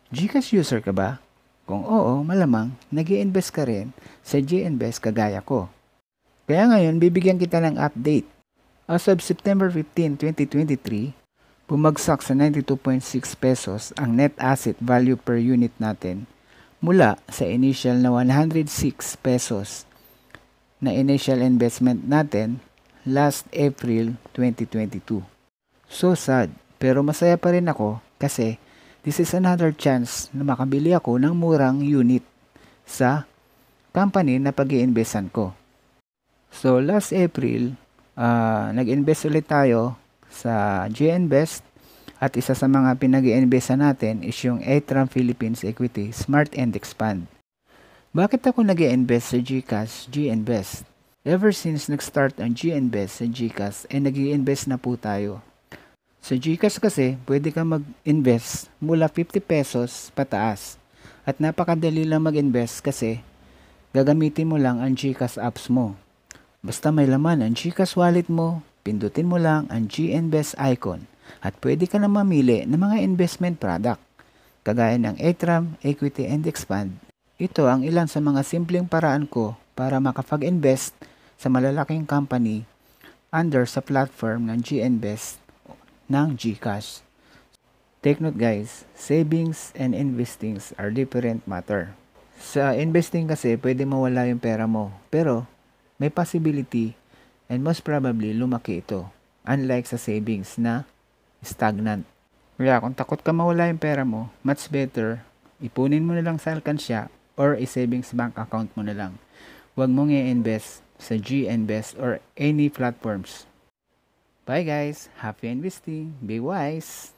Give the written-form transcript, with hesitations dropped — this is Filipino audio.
GCash user ka ba? Kung oo, malamang nag-i-invest ka rin sa GInvest kagaya ko. Kaya ngayon, bibigyan kita ng update. As of September 15, 2023, bumagsak sa 92.6 pesos ang net asset value per unit natin mula sa initial na 106 pesos na initial investment natin last April 2022. So sad, pero masaya pa rin ako kasi this is another chance na makabili ako ng murang unit sa company na pag-iinvestan ko. So last April, nag-invest ulit tayo sa GInvest at isa sa mga pinag-iinvestan natin is yung Atram Philippines Equity Smart and Expand. Bakit ako nag-i-invest sa GCash, GInvest? Ever since nag-start ang GInvest sa GCash, nag-i-invest na po tayo. Sa GCash kasi, pwede ka mag-invest mula 50 pesos pataas. At napakadali lang mag-invest kasi gagamitin mo lang ang GCash apps mo. Basta may laman ang GCash wallet mo, pindutin mo lang ang GInvest icon at pwede ka na mamili ng mga investment product kagaya ng Atram, Equity, and Expand. Ito ang ilan sa mga simpleng paraan ko para makapag-invest sa malalaking company under sa platform ng GInvest ng GCash. Take note guys, savings and investing are different matter. Sa investing kasi pwede mawala yung pera mo, pero may possibility and most probably lumaki ito. Unlike sa savings na stagnant. Kaya kung takot ka mawala yung pera mo, much better ipunin mo na lang sa alkansya or i-savings bank account mo na lang. Huwag mong i-invest sa GInvest or any platforms. Bye guys! Happy investing! Be wise!